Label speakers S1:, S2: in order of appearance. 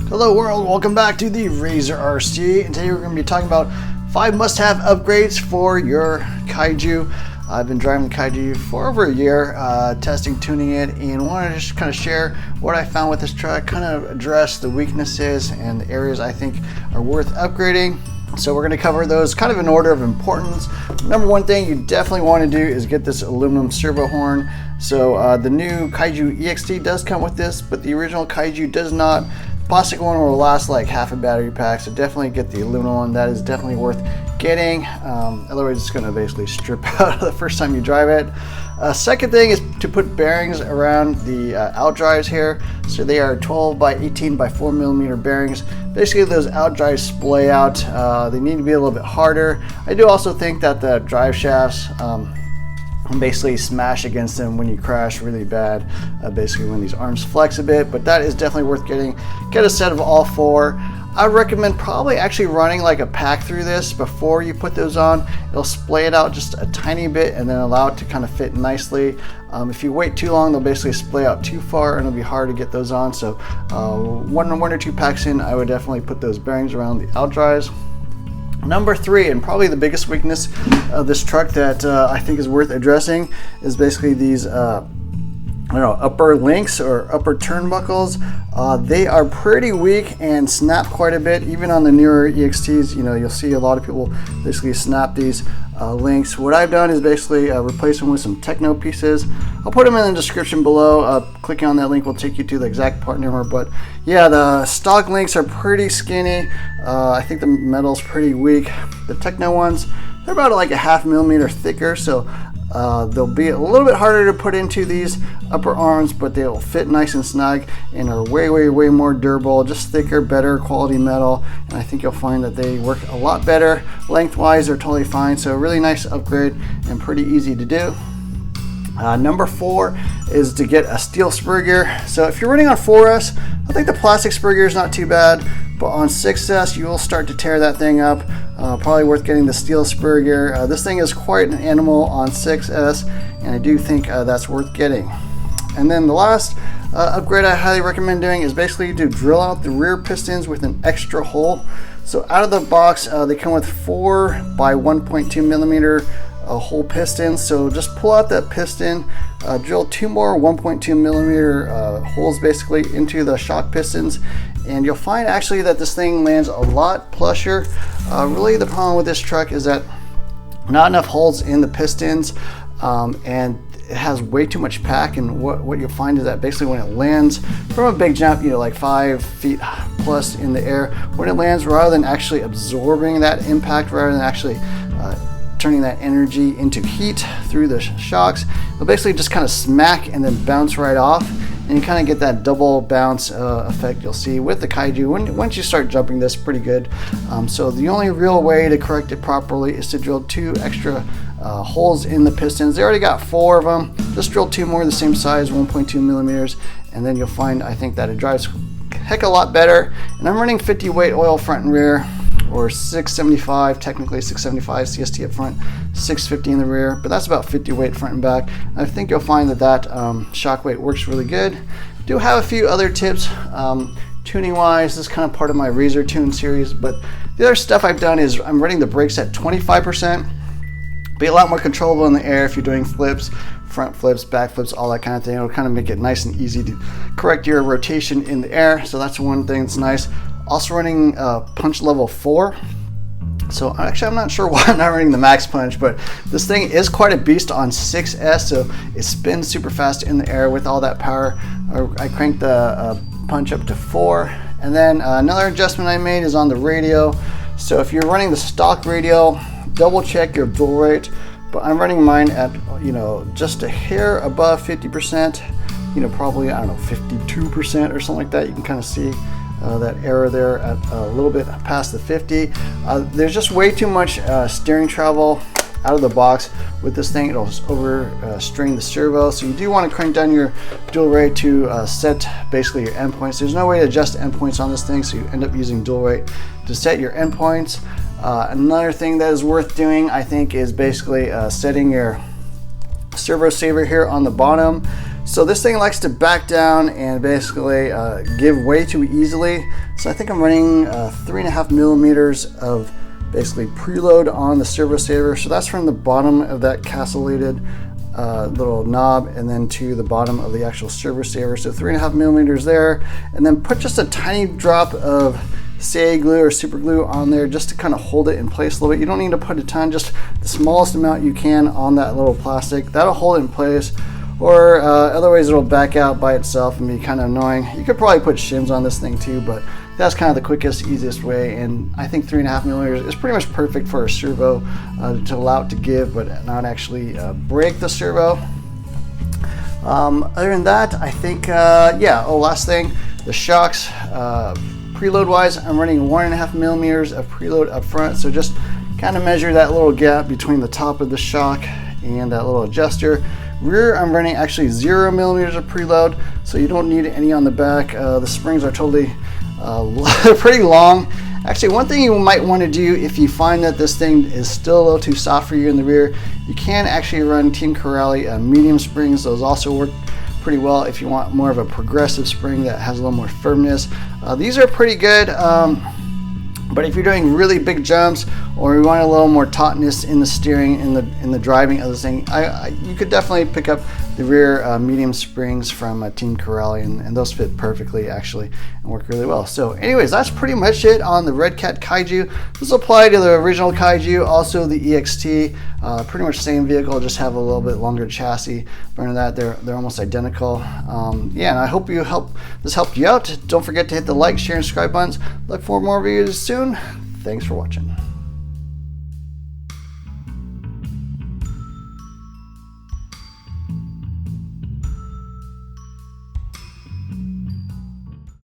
S1: Hello world, welcome back to the Razor RC, and today we're going to be talking about 5 must-have upgrades for your Kaiju. I've been driving the Kaiju for over a year, testing, tuning it, and wanted to just kind of share what I found with this truck, kind of address the weaknesses and the areas I think are worth upgrading. So we're going to cover those kind of in order of importance. Number one thing you definitely want to do is get this aluminum servo horn. So the new Kaiju EXT does come with this, but the original Kaiju does not. Plastic one will last like half a battery pack, so definitely get the aluminum one. That is definitely worth getting. Otherwise it's going to basically strip out the first time you drive it. Second thing is to put bearings around the outdrives here. So they are 12 by 18 by 4 millimeter bearings. Basically those outdrives splay out. They need to be a little bit harder. I do also think that the drive shafts basically smash against them when you crash really bad, basically when these arms flex a bit, but that is definitely worth getting. Get a set of all 4. I recommend probably actually running like a pack through this before you put those on. It'll splay it out just a tiny bit and then allow it to kind of fit nicely. If you wait too long, they'll basically splay out too far and it'll be hard to get those on. So one or two packs in, I would definitely put those bearings around the outdrives. Number 3, and probably the biggest weakness of this truck that I think is worth addressing, is basically these upper links or upper turnbuckles. They are pretty weak and snap quite a bit. Even on the newer EXTs, you'll see a lot of people basically snap these links. What I've done is basically replace them with some Tekno pieces. I'll put them in the description below. Clicking on that link will take you to the exact part number. But yeah, the stock links are pretty skinny. I think the metal's pretty weak. The Tekno ones, they're about like a ½ millimeter thicker, so they'll be a little bit harder to put into these upper arms, but they'll fit nice and snug and are way more durable, just thicker, better quality metal, and I think you'll find that they work a lot better. Lengthwise, they're totally fine, so a really nice upgrade and pretty easy to do. Number 4 is to get a steel spur gear. So if you're running on 4S, I think the plastic spur gear is not too bad, but on 6S you will start to tear that thing up. Probably worth getting the steel spur gear. This thing is quite an animal on 6S, and I do think that's worth getting. And then the last upgrade I highly recommend doing is basically to drill out the rear pistons with an extra hole. So out of the box, they come with 4 by 1.2 millimeter hole pistons. So just pull out that piston, drill 2 more 1.2 millimeter holes basically into the shock pistons, and you'll find actually that this thing lands a lot plusher. Really the problem with this truck is that not enough holes in the pistons, and it has way too much pack, and what you'll find is that basically when it lands from a big jump, like 5 feet plus in the air, when it lands, rather than actually absorbing that impact, rather than actually turning that energy into heat through the shocks, it'll basically just kind of smack and then bounce right off, and you kind of get that double bounce effect you'll see with the Kaiju once you start jumping this pretty good. So the only real way to correct it properly is to drill 2 extra holes in the pistons. They already got 4 of them. Just drill 2 more the same size, 1.2 millimeters, and then you'll find I think that it drives heck a lot better. And I'm running 50 weight oil front and rear, or 675, technically 675 CST up front, 650 in the rear, but that's about 50 weight front and back. I think you'll find that shock weight works really good. Do have a few other tips tuning wise. This is kind of part of my Razor Tune series, but the other stuff I've done is I'm running the brakes at 25%. Be a lot more controllable in the air if you're doing flips, front flips, back flips, all that kind of thing. It'll kind of make it nice and easy to correct your rotation in the air, so that's one thing that's nice. Also running punch level 4. So actually I'm not sure why I'm not running the max punch, but this thing is quite a beast on 6S, so it spins super fast in the air with all that power. I cranked the punch up to 4. And then another adjustment I made is on the radio. So if you're running the stock radio, double check your dual rate, but I'm running mine at just a hair above 50%, probably I don't know 52% or something like that. You can kind of see that error there at a little bit past the 50. There's just way too much steering travel out of the box with this thing. It'll just strain the servo, so you do want to crank down your dual rate to set basically your endpoints. There's no way to adjust endpoints on this thing, so you end up using dual rate to set your endpoints. Another thing that is worth doing, I think, is basically setting your servo saver here on the bottom So this thing likes to back down and basically give way too easily. So I think I'm running 3.5 millimeters of basically preload on the servo saver. So that's from the bottom of that castellated little knob and then to the bottom of the actual servo saver. So 3.5 millimeters there, and then put just a tiny drop of CA glue or super glue on there just to kind of hold it in place a little bit. You don't need to put a ton, just the smallest amount you can on that little plastic. That'll hold it in place. Or otherwise it'll back out by itself and be kind of annoying. You could probably put shims on this thing too, but that's kind of the quickest, easiest way. And I think 3.5 millimeters is pretty much perfect for a servo to allow it to give, but not actually break the servo. Other than that, I think, last thing, the shocks. Preload wise, I'm running 1.5 millimeters of preload up front. So just kind of measure that little gap between the top of the shock and that little adjuster. Rear, I'm running actually 0 millimeters of preload, so you don't need any on the back. The springs are totally pretty long. Actually, one thing you might want to do if you find that this thing is still a little too soft for you in the rear, you can actually run Team Corrali medium springs. Those also work pretty well if you want more of a progressive spring that has a little more firmness. These are pretty good. But if you're doing really big jumps or you want a little more tautness in the steering, in the driving of this thing, you could definitely pick up the rear medium springs from Team Corrali, and those fit perfectly actually and work really well. So anyways, that's pretty much it on the Redcat Kaiju. This will apply to the original Kaiju, also the EXT, pretty much same vehicle, just have a little bit longer chassis. But other than that, they're almost identical. Yeah, and I hope this helped you out. Don't forget to hit the like, share, and subscribe buttons. Look for more videos soon. Thanks for watching.